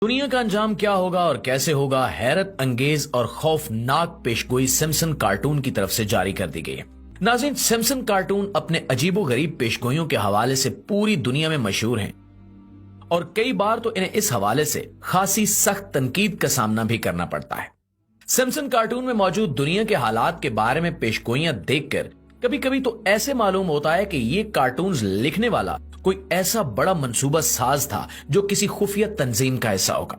दुनिया का अंजाम क्या होगा और कैसे होगा, हैरत अंगेज और खौफनाक पेशगोई सिम्पसन कार्टून की तरफ से जारी कर दी गई है। नाज़रीन, सिम्पसन कार्टून अपने अजीबोगरीब पेशगोइयों के हवाले से पूरी दुनिया में मशहूर हैं और कई बार तो इन्हें इस हवाले से खासी सख्त तनकीद का सामना भी करना पड़ता है। सिम्पसन कार्टून में मौजूद दुनिया के हालात के बारे में पेशगोइयां देखकर कभी कभी तो ऐसे मालूम होता है कि ये कार्टून्स लिखने वाला कोई ऐसा बड़ा मंसूबा साज था जो किसी खुफिया तंजीम का हिस्सा होगा।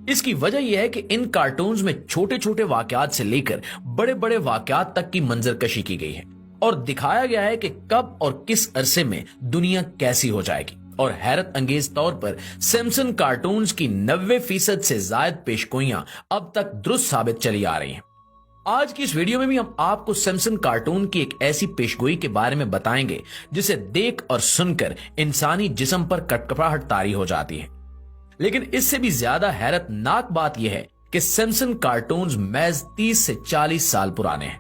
इसकी वजह यह है कि इन कार्टून्स में छोटे छोटे वाकयात से लेकर बड़े बड़े वाकयात तक की मंजरकशी की गई है और दिखाया गया है कि कब और किस अरसे में दुनिया कैसी हो जाएगी। और हैरत अंगेज तौर पर सिम्पसन कार्टून्स की 90% से ज्यादा पेशगोइयां अब तक दुरुस्त साबित चली आ रही हैं। आज की इस वीडियो में भी हम आपको सिम्पसन कार्टून की एक ऐसी पेशगोई के बारे में बताएंगे जिसे देख और सुनकर इंसानी जिस्म पर कटकपाहट तारी हो जाती है। लेकिन इससे भी ज्यादा हैरतनाक बात यह है कि सिम्पसन कार्टून्स महज 30 से 40 साल पुराने हैं।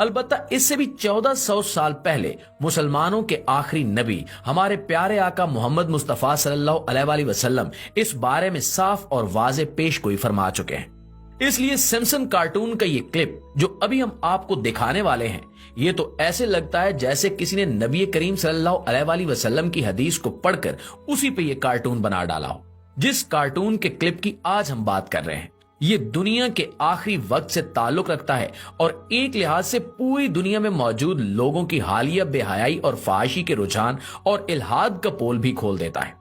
अलबत्ता इससे भी 1400 साल पहले मुसलमानों के आखिरी नबी हमारे प्यारे आका मोहम्मद मुस्तफा सल्लल्लाहु अलैहि वसल्लम इस बारे में साफ और वाज़े पेशगोई फरमा चुके हैं। इसलिए सिम्पसन कार्टून का ये क्लिप जो अभी हम आपको दिखाने वाले हैं, ये तो ऐसे लगता है जैसे किसी ने नबी करीम सल्लल्लाहु अलैहि वसल्लम की हदीस को पढ़कर उसी पे ये कार्टून बना डाला हो। जिस कार्टून के क्लिप की आज हम बात कर रहे हैं, ये दुनिया के आखिरी वक्त से ताल्लुक रखता है और एक लिहाज से पूरी दुनिया में मौजूद लोगों की हालिया बेहयाई और फहाशी के रुझान और इल्हाद का पोल भी खोल देता है।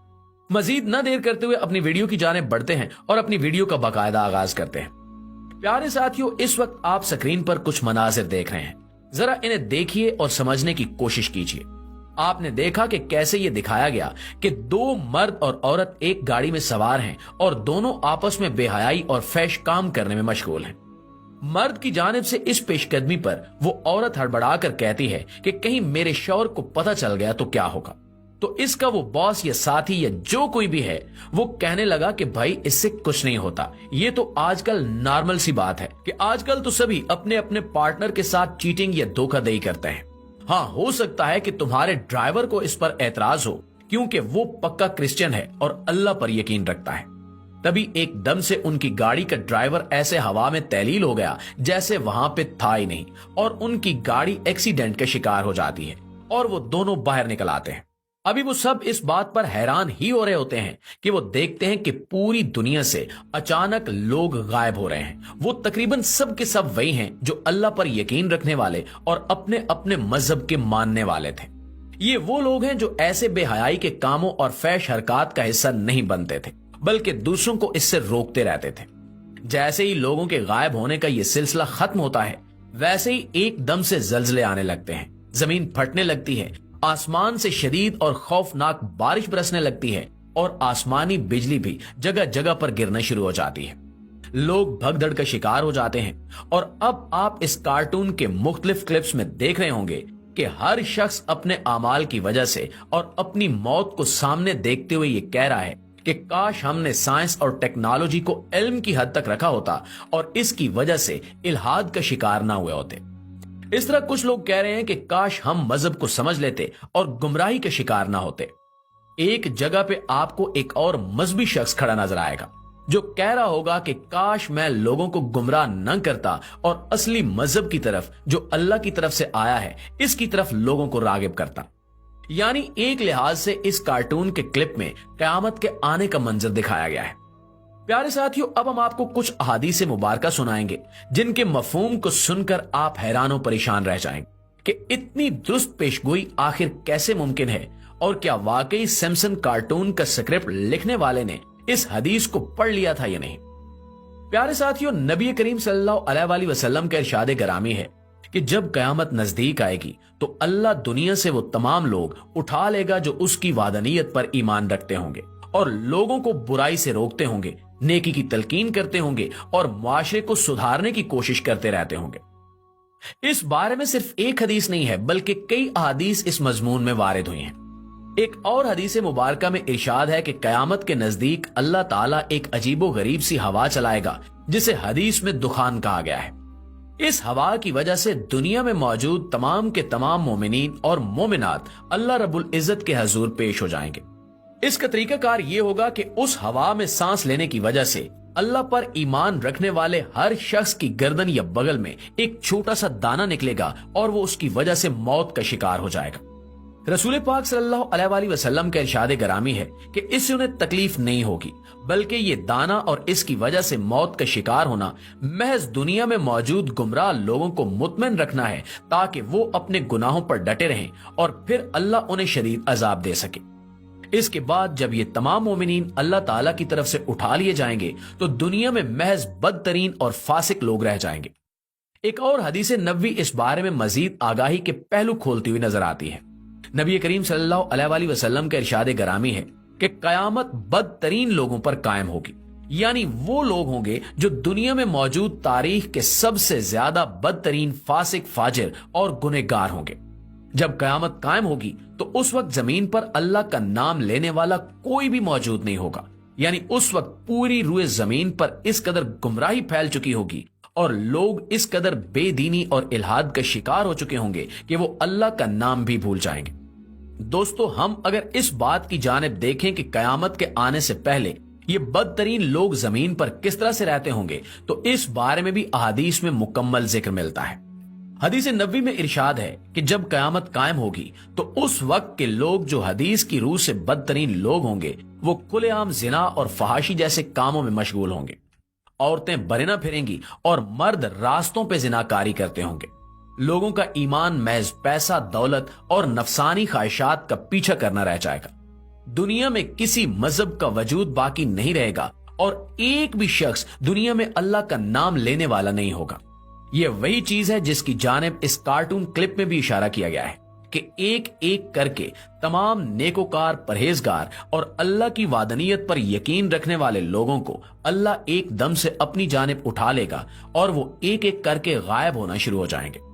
मजीद न देर करते हुए अपनी वीडियो की जानिब बढ़ते हैं और अपनी वीडियो का बाकायदा आगाज करते हैं। प्यारे साथियों, इस वक्त आप स्क्रीन पर कुछ मनाजिर देख रहे हैं, जरा इन्हें देखिए और समझने की कोशिश कीजिए। आपने देखा कि कैसे ये दिखाया गया कि दो मर्द और औरत एक गाड़ी में सवार हैं और दोनों आपस में बेहयाई और फैश काम करने में मशगूल हैं। मर्द की जानिब से इस पेशकदमी पर वो औरत हड़बड़ाकर कहती है कि कहीं मेरे शौहर को पता चल गया तो क्या होगा। तो इसका वो बॉस या साथी या जो कोई भी है वो कहने लगा कि भाई इससे कुछ नहीं होता, ये तो आजकल नॉर्मल सी बात है कि आजकल तो सभी अपने अपने पार्टनर के साथ चीटिंग या धोखाधड़ी करते हैं। हाँ, हो सकता है कि तुम्हारे ड्राइवर को इस पर एतराज हो क्योंकि वो पक्का क्रिश्चियन है और अल्लाह पर यकीन रखता है। तभी एकदम से उनकी गाड़ी का ड्राइवर ऐसे हवा में तैलील हो गया जैसे वहां पे था ही नहीं और उनकी गाड़ी एक्सीडेंट का शिकार हो जाती है और वो दोनों बाहर निकल आते हैं। अभी वो सब इस बात पर हैरान ही हो रहे होते हैं कि वो देखते हैं कि पूरी दुनिया से अचानक लोग गायब हो रहे हैं। वो तकरीबन सब के सब वही हैं जो अल्लाह पर यकीन रखने वाले और अपने अपने मजहब के मानने वाले थे। ये वो लोग हैं जो ऐसे बेहयाई के कामों और फैश हरकत का हिस्सा नहीं बनते थे, बल्कि दूसरों को इससे रोकते रहते थे। जैसे ही लोगों के गायब होने का ये सिलसिला खत्म होता है, वैसे ही एकदम से जल्जले आने लगते हैं, जमीन फटने लगती है, आसमान से शदीद और खौफनाक बारिश बरसने लगती है और आसमानी बिजली भी जगह जगह पर गिरना शुरू हो जाती है। लोग भगदड़ का शिकार हो जाते हैं और अब आप इस कार्टून के मुख्तलिफ क्लिप्स में देख रहे होंगे कि हर शख्स अपने आमाल की वजह से और अपनी मौत को सामने देखते हुए ये कह रहा है कि काश हमने साइंस और टेक्नोलॉजी को इल्म की हद तक रखा होता और इसकी वजह से इल्हाद का शिकार ना हुए होते। इस तरह कुछ लोग कह रहे हैं कि काश हम मजहब को समझ लेते और गुमराही के शिकार ना होते। एक जगह पे आपको एक और मजहबी शख्स खड़ा नजर आएगा जो कह रहा होगा कि काश मैं लोगों को गुमराह न करता और असली मजहब की तरफ जो अल्लाह की तरफ से आया है इसकी तरफ लोगों को रागिब करता। यानी एक लिहाज से इस कार्टून के क्लिप में कयामत के आने का मंजर दिखाया गया है। प्यारे साथियों, अब हम आपको कुछ अहादीस मुबारका सुनाएंगे जिनके मफहूम को सुनकर आप हैरान और परेशान रह जाएंगे कि इतनी दुरुस्त पेशगोई आखिर कैसे मुमकिन है और क्या वाकई सिम्पसन कार्टून का स्क्रिप्ट लिखने वाले ने इस हदीस को पढ़ लिया था या नहीं। प्यारे साथियों, नबी करीम सल्लल्लाहु अलैहि वसल्लम का इरशाद गरामी है कि जब कयामत नजदीक आएगी तो अल्लाह दुनिया से वो तमाम लोग उठा लेगा जो उसकी वादनीयत पर ईमान रखते होंगे और लोगों को बुराई से रोकते होंगे, नेकी की तलकीन करते होंगे और मुआशरे को सुधारने की कोशिश करते रहते होंगे। इस बारे में सिर्फ एक हदीस नहीं है बल्कि कई अहादीस इस मजमून में वारिद हुई हैं। एक और हदीस मुबारका में इरशाद है कि कयामत के नजदीक अल्लाह ताला एक अजीबो गरीब सी हवा चलाएगा जिसे हदीस में दुखान कहा गया है। इस हवा की वजह से दुनिया में मौजूद तमाम के तमाम मोमिनीन और मोमिनात अल्लाह रब्बुल इज्जत के हजूर पेश हो जाएंगे। اس کا طریقہ کار یہ ہوگا کہ اس ہوا میں سانس لینے کی وجہ سے اللہ پر ایمان رکھنے والے ہر شخص کی گردن یا بغل میں ایک چھوٹا سا دانہ نکلے گا اور وہ اس کی وجہ سے موت کا شکار ہو جائے گا۔ رسول پاک صلی اللہ علیہ وآلہ وسلم کا ارشاد گرامی ہے کہ اس سے انہیں تکلیف نہیں ہوگی، بلکہ یہ دانہ اور اس کی وجہ سے موت کا شکار ہونا محض دنیا میں موجود گمراہ لوگوں کو مطمئن رکھنا ہے تاکہ وہ اپنے گناہوں پر ڈٹے رہیں اور پھر اللہ انہیں شدید عذاب دے سکے۔ اس کے بعد جب یہ تمام مومنین اللہ تعالیٰ کی طرف سے اٹھا لیے جائیں گے تو دنیا میں محض بدترین اور فاسق لوگ رہ جائیں گے۔ ایک اور حدیث نبوی اس بارے میں مزید آگاہی کے پہلو کھولتی ہوئی نظر آتی ہے۔ نبی کریم صلی اللہ علیہ وآلہ وسلم کا ارشاد گرامی ہے کہ قیامت بدترین لوگوں پر قائم ہوگی، یعنی وہ لوگ ہوں گے جو دنیا میں موجود تاریخ کے سب سے زیادہ بدترین فاسق، فاجر اور گنہگار ہوں گے۔ جب قیامت قائم ہوگی تو اس وقت زمین پر اللہ کا نام لینے والا کوئی بھی موجود نہیں ہوگا، یعنی اس وقت پوری روئے زمین پر اس قدر گمراہی پھیل چکی ہوگی اور لوگ اس قدر بے دینی اور الحاد کا شکار ہو چکے ہوں گے کہ وہ اللہ کا نام بھی بھول جائیں گے۔ دوستو، ہم اگر اس بات کی جانب دیکھیں کہ قیامت کے آنے سے پہلے یہ بدترین لوگ زمین پر کس طرح سے رہتے ہوں گے تو اس بارے میں بھی احادیث میں مکمل ذکر ملتا ہے۔ حدیث نبوی میں ارشاد ہے کہ جب قیامت قائم ہوگی تو اس وقت کے لوگ جو حدیث کی روح سے بدترین لوگ ہوں گے وہ کھلے عام زنا اور فحاشی جیسے کاموں میں مشغول ہوں گے۔ عورتیں برہنہ پھریں گی اور مرد راستوں پہ زناکاری کرتے ہوں گے۔ لوگوں کا ایمان محض پیسہ، دولت اور نفسانی خواہشات کا پیچھا کرنا رہ جائے گا۔ دنیا میں کسی مذہب کا وجود باقی نہیں رہے گا اور ایک بھی شخص دنیا میں اللہ کا نام لینے والا نہیں ہوگا۔ یہ وہی چیز ہے جس کی جانب اس کارٹون کلپ میں بھی اشارہ کیا گیا ہے کہ ایک ایک کر کے تمام نیکوکار، پرہیزگار اور اللہ کی وحدانیت پر یقین رکھنے والے لوگوں کو اللہ ایک دم سے اپنی جانب اٹھا لے گا اور وہ ایک ایک کر کے غائب ہونا شروع ہو جائیں گے۔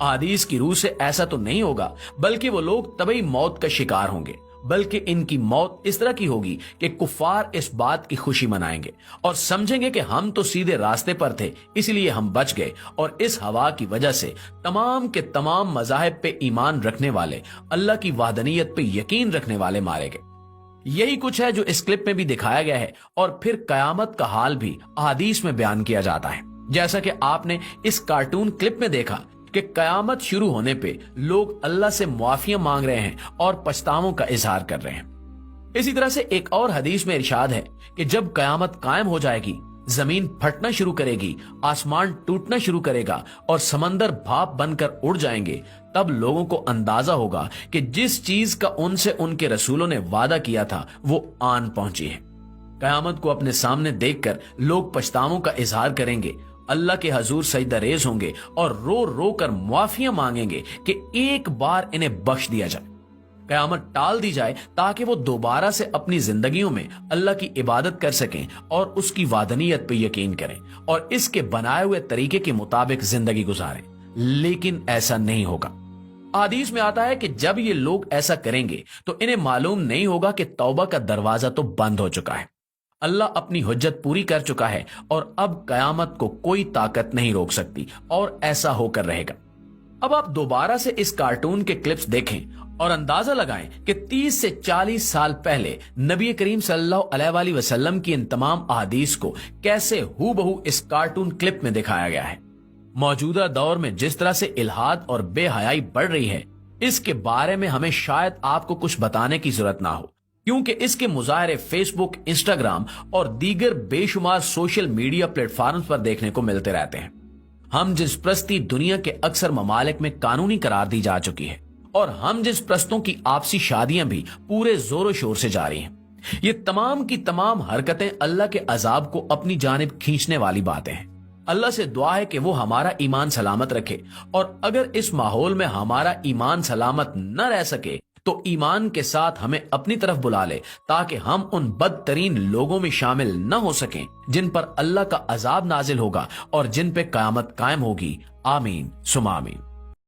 احادیث کی روح سے ایسا تو نہیں ہوگا، بلکہ وہ لوگ طبعی موت کا شکار ہوں گے، بلکہ ان کی موت اس طرح کی ہوگی کہ کفار اس بات کی خوشی منائیں گے اور سمجھیں گے کہ ہم تو سیدھے راستے پر تھے، اس لیے ہم بچ گئے، اور اس ہوا کی وجہ سے تمام کے تمام مذاہب پہ ایمان رکھنے والے، اللہ کی وحدانیت پہ یقین رکھنے والے مارے گئے۔ یہی کچھ ہے جو اس کلپ میں بھی دکھایا گیا ہے، اور پھر قیامت کا حال بھی احادیث میں بیان کیا جاتا ہے، جیسا کہ آپ نے اس کارٹون کلپ میں دیکھا کہ قیامت شروع ہونے پہ لوگ اللہ سے معافیاں مانگ رہے ہیں اور پچھتاووں کا اظہار کر رہے ہیں۔ اسی طرح سے ایک اور حدیث میں ارشاد ہے کہ جب قیامت قائم ہو جائے گی، زمین پھٹنا شروع کرے گی، آسمان ٹوٹنا شروع کرے گا اور سمندر بھاپ بن کر اڑ جائیں گے، تب لوگوں کو اندازہ ہوگا کہ جس چیز کا ان سے ان کے رسولوں نے وعدہ کیا تھا وہ آن پہنچی ہے۔ قیامت کو اپنے سامنے دیکھ کر لوگ پچھتاووں کا اظہار کریں گے، اللہ کے حضور سجدہ ریز ہوں گے اور رو رو کر معافیاں مانگیں گے کہ ایک بار انہیں بخش دیا جائے، قیامت ٹال دی جائے تاکہ وہ دوبارہ سے اپنی زندگیوں میں اللہ کی عبادت کر سکیں اور اس کی وحدانیت پہ یقین کریں اور اس کے بنائے ہوئے طریقے کے مطابق زندگی گزاریں، لیکن ایسا نہیں ہوگا۔ حدیث میں آتا ہے کہ جب یہ لوگ ایسا کریں گے تو انہیں معلوم نہیں ہوگا کہ توبہ کا دروازہ تو بند ہو چکا ہے، اللہ اپنی حجت پوری کر چکا ہے اور اب قیامت کو کوئی طاقت نہیں روک سکتی، اور ایسا ہو کر رہے گا۔ اب آپ دوبارہ سے اس کارٹون کے کلپس دیکھیں اور اندازہ لگائیں کہ 30 سے 40 سال پہلے نبی کریم صلی اللہ علیہ وآلہ وسلم کی ان تمام احادیث کو کیسے ہو بہو اس کارٹون کلپ میں دکھایا گیا ہے۔ موجودہ دور میں جس طرح سے الحاد اور بے حیائی بڑھ رہی ہے، اس کے بارے میں ہمیں شاید آپ کو کچھ بتانے کی ضرورت نہ ہو، کیونکہ اس کے مظاہرے فیس بک، انسٹاگرام اور دیگر بے شمار سوشل میڈیا پلیٹ فارمز پر دیکھنے کو ملتے رہتے ہیں۔ ہم جس پرستی دنیا کے اکثر ممالک میں قانونی قرار دی جا چکی ہے، اور ہم جس پرستوں کی آپسی شادیاں بھی پورے زور و شور سے جاری ہیں، یہ تمام کی تمام حرکتیں اللہ کے عذاب کو اپنی جانب کھینچنے والی باتیں ہیں۔ اللہ سے دعا ہے کہ وہ ہمارا ایمان سلامت رکھے، اور اگر اس ماحول میں ہمارا ایمان سلامت نہ رہ سکے تو ایمان کے ساتھ ہمیں اپنی طرف بلا لے تاکہ ہم ان بدترین لوگوں میں شامل نہ ہو سکیں جن پر اللہ کا عذاب نازل ہوگا اور جن پہ قیامت قائم ہوگی۔ آمین ثم آمین۔